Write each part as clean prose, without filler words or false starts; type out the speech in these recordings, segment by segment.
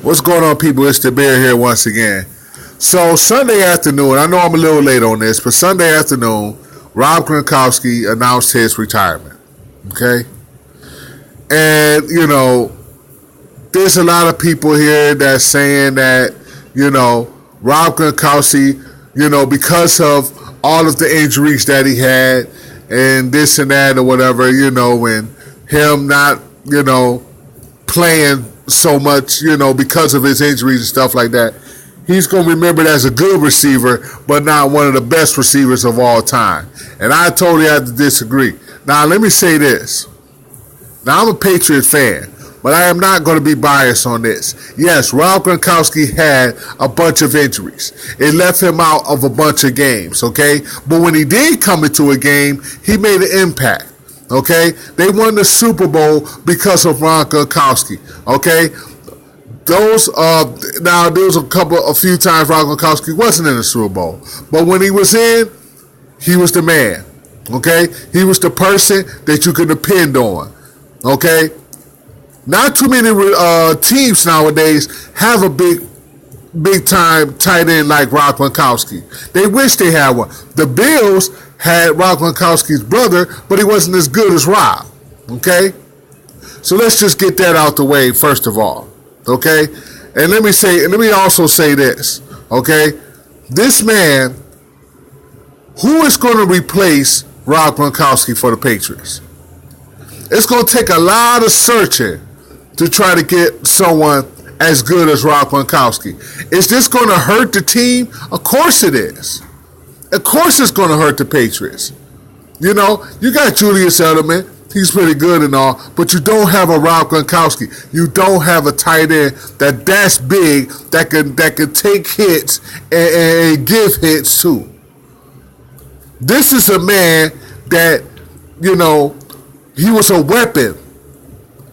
What's going on, people? It's the Bear here once again. So Sunday afternoon, I know I'm a little late on this, but Sunday afternoon, Rob Gronkowski announced his retirement. Okay? And, there's a lot of people here that's saying that, Rob Gronkowski, because of all of the injuries that he had and this and that or whatever, and him not, playing so much, because of his injuries and stuff like that, he's going to be remembered as a good receiver, but not one of the best receivers of all time. And I totally have to disagree. Now, let me say this. Now, I'm a Patriot fan, but I am not going to be biased on this. Yes, Rob Gronkowski had a bunch of injuries. It left him out of a bunch of games, okay? But when he did come into a game, he made an impact. Okay, they won the Super Bowl because of Ron Gronkowski. Okay, now there was a few times Ron Gronkowski wasn't in the Super Bowl, but when he was in, he was the man. Okay, he was the person that you could depend on. Okay, not too many teams nowadays have a big time tight end like Rob Gronkowski. They wish they had one. The Bills had Rob Gronkowski's brother, but he wasn't as good as Rob. Okay? So let's just get that out the way first of all. Okay? And let me also say this. Okay? This man, who is going to replace Rob Gronkowski for the Patriots? It's going to take a lot of searching to try to get someone as good as Rob Gronkowski. Is this going to hurt the team? Of course it is. Of course it's going to hurt the Patriots. You got Julius Edelman. He's pretty good and all, but you don't have a Rob Gronkowski. You don't have a tight end that's big that can take hits and give hits too. This is a man that, he was a weapon.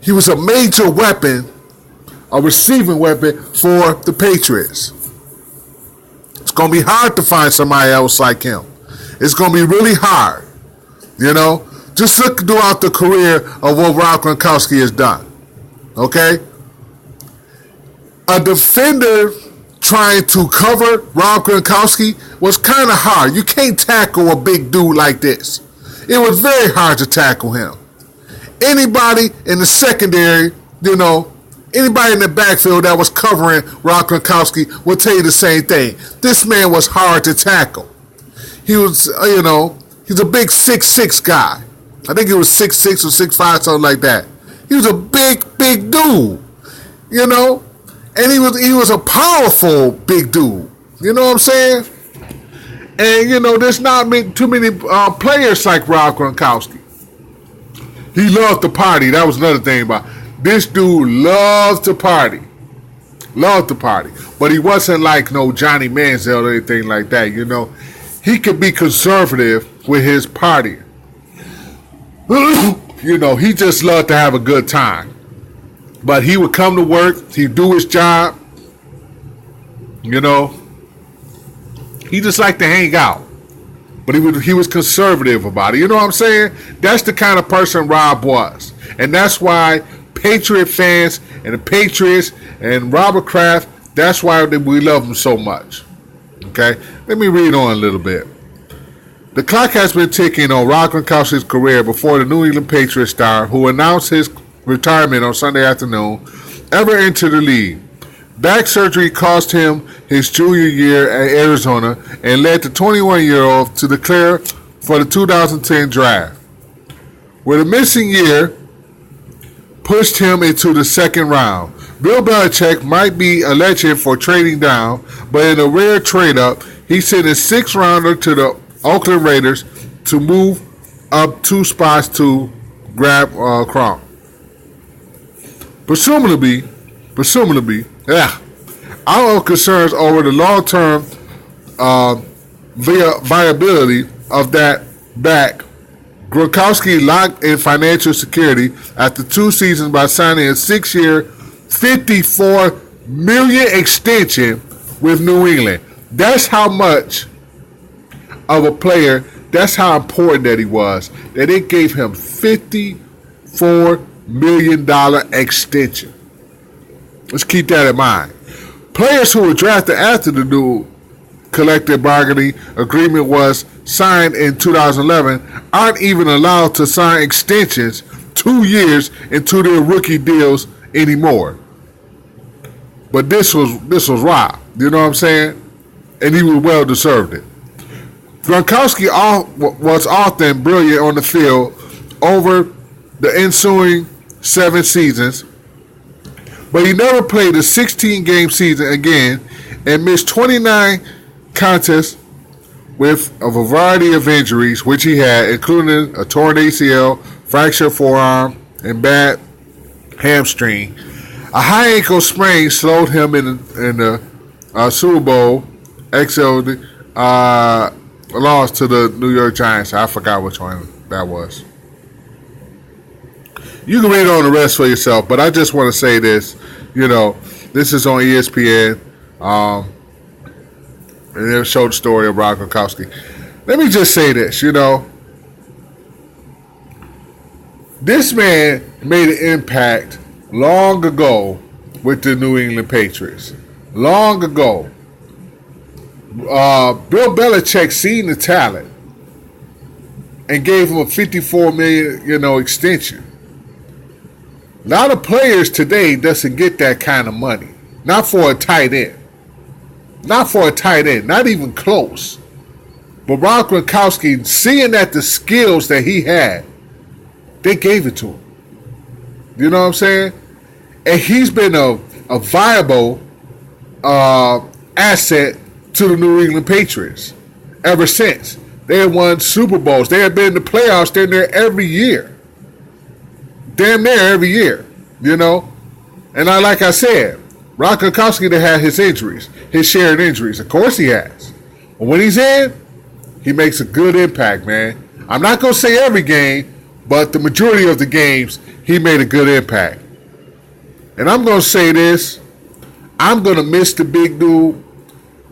He was a major weapon, a receiving weapon for the Patriots. It's going to be hard to find somebody else like him. It's going to be really hard. Just look throughout the career of what Rob Gronkowski has done. Okay? A defender trying to cover Rob Gronkowski was kind of hard. You can't tackle a big dude like this. It was very hard to tackle him. Anybody in the secondary, anybody in the backfield that was covering Rob Gronkowski will tell you the same thing. This man was hard to tackle. He was, he's a big 6'6" guy. I think he was 6'6" or 6'5", something like that. He was a big dude, and he was a powerful big dude. You know what I'm saying? And, there's not too many players like Rob Gronkowski. He loved to party. That was another thing about it. This dude loved to party. Loved to party. But he wasn't like no Johnny Manziel or anything like that, He could be conservative with his partying. He just loved to have a good time. But he would come to work. He'd do his job. He just liked to hang out. But he was conservative about it. You know what I'm saying? That's the kind of person Rob was. And that's why Patriot fans and the Patriots and Robert Kraft, that's why we love him so much. Okay? Let me read on a little bit. The clock has been ticking on Rob Gronkowski's career before the New England Patriots star, who announced his retirement on Sunday afternoon, ever entered the league. Back surgery cost him his junior year at Arizona and led the 21-year-old to declare for the 2010 draft, where the missing year pushed him into the second round. Bill Belichick might be a legend for trading down, but in a rare trade-up, he sent a sixth-rounder to the Oakland Raiders to move up 2 spots to grab Gronk. Presumably, our concerns over the long-term viability of that back. Gronkowski locked in financial security after 2 seasons by signing a 6-year, $54 million extension with New England. That's how much of a player, that's how important that he was, that they gave him $54 million extension. Let's keep that in mind. Players who were drafted after the new collective bargaining agreement was signed in 2011 aren't even allowed to sign extensions 2 years into their rookie deals anymore. But this was robbed. You know what I'm saying? And he was well deserved it. Gronkowski was often brilliant on the field over the ensuing 7 seasons, but he never played a 16-game season again and missed 29 contests with a variety of injuries, which he had, including a torn ACL, fractured forearm, and bad hamstring. A high ankle sprain slowed him in the Super Bowl XL loss to the New York Giants. I forgot which one that was. You can read on the rest for yourself, but I just want to say this. This is on ESPN. And they'll show the story of Gronkowski. Let me just say this, This man made an impact long ago with the New England Patriots. Long ago. Bill Belichick seen the talent and gave him a $54 million, extension. A lot of players today doesn't get that kind of money. Not for a tight end. Not for a tight end. Not even close. But Rob Gronkowski, seeing that the skills that he had, they gave it to him. You know what I'm saying? And he's been a viable asset to the New England Patriots ever since. They have won Super Bowls. They have been in the playoffs. They're there every year. Damn near every year, And like I said, Rob Gronkowski had his injuries, his share of injuries. Of course he has. But when he's in, he makes a good impact, man. I'm not going to say every game, but the majority of the games, he made a good impact. And I'm going to say this. I'm going to miss the big dude.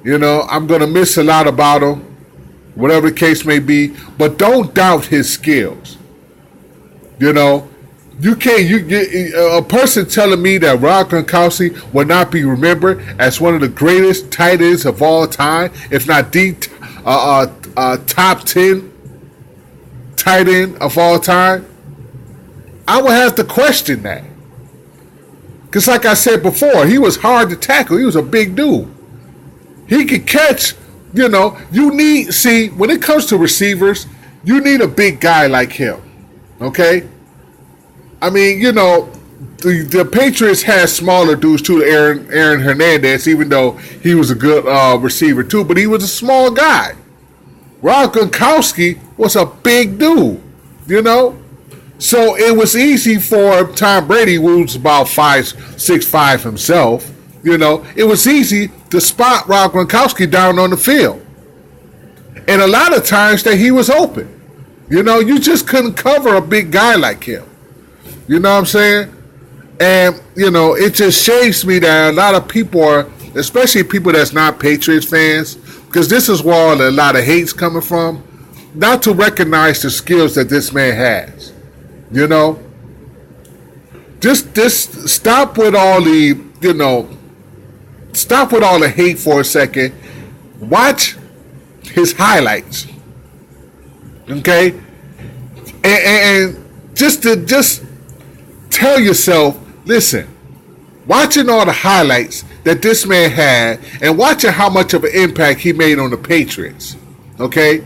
I'm going to miss a lot about him, whatever the case may be. But don't doubt his skills. You can't. A person telling me that Rob Gronkowski will not be remembered as one of the greatest tight ends of all time, if not the top 10 tight end of all time, I would have to question that. Because like I said before, he was hard to tackle. He was a big dude. He could catch. When it comes to receivers, you need a big guy like him. Okay. I mean, the Patriots had smaller dudes too, Aaron Hernandez, even though he was a good receiver too, but he was a small guy. Rob Gronkowski was a big dude, So it was easy for Tom Brady, who was about 6'5" himself, it was easy to spot Rob Gronkowski down on the field. And a lot of times that he was open. You just couldn't cover a big guy like him. You know what I'm saying? And, it just shames me that a lot of people are, especially people that's not Patriots fans, because this is where a lot of hate's coming from, not to recognize the skills that this man has. Just stop with all the, stop with all the hate for a second. Watch his highlights. Okay? And just tell yourself, listen, watching all the highlights that this man had and watching how much of an impact he made on the Patriots, okay?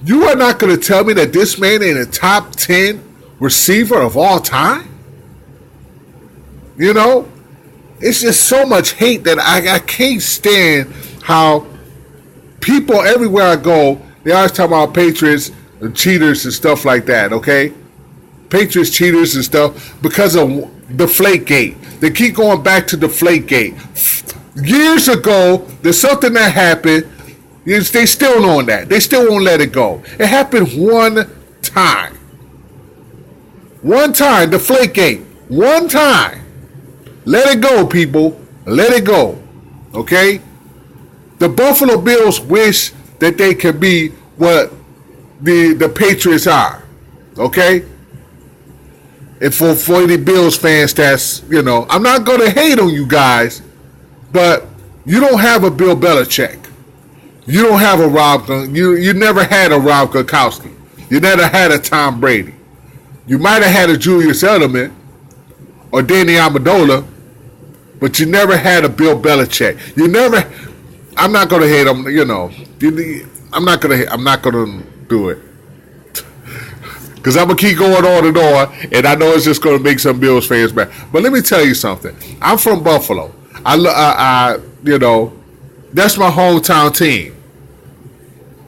You are not going to tell me that this man ain't a top 10 receiver of all time? It's just so much hate that I can't stand how people everywhere I go, they always talk about Patriots and cheaters and stuff like that, okay? Patriots cheaters and stuff because of Deflategate. They keep going back to Deflategate. Years ago, there's something that happened. They still on that. They still won't let it go. It happened one time. One time, Deflategate. One time. Let it go, people. Let it go. Okay? The Buffalo Bills wish that they could be what the Patriots are. Okay? And for the Bills fans, that's, I'm not going to hate on you guys, but you don't have a Bill Belichick. You don't have a you never had a Rob Gronkowski. You never had a Tom Brady. You might have had a Julius Edelman or Danny Amendola, but you never had a Bill Belichick. I'm not going to hate him, I'm not going to do it. Because I'm going to keep going on and on, and I know it's just going to make some Bills fans mad. But let me tell you something. I'm from Buffalo. That's my hometown team.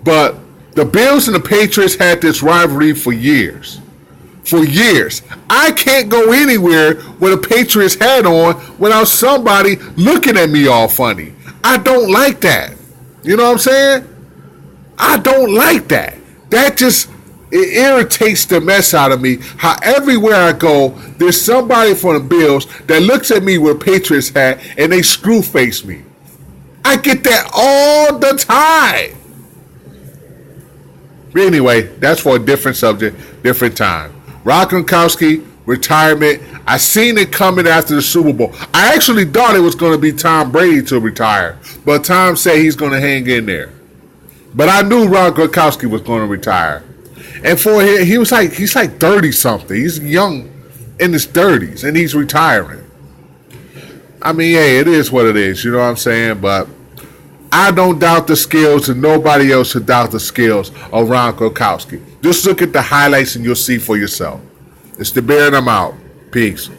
But the Bills and the Patriots had this rivalry for years. For years. I can't go anywhere with a Patriots hat on without somebody looking at me all funny. I don't like that. You know what I'm saying? I don't like that. It irritates the mess out of me how everywhere I go, there's somebody from the Bills that looks at me with a Patriots hat and they screw face me. I get that all the time. But anyway, that's for a different subject, different time. Rob Gronkowski, retirement. I seen it coming after the Super Bowl. I actually thought it was going to be Tom Brady to retire, but Tom said he's going to hang in there. But I knew Rob Gronkowski was going to retire. And he's like 30 something. He's young in his 30s and he's retiring. I mean, hey, it is what it is, you know what I'm saying? But I don't doubt the skills, and nobody else should doubt the skills of Ron Gronkowski. Just look at the highlights and you'll see for yourself. It's the Bear, and I'm out. Peace.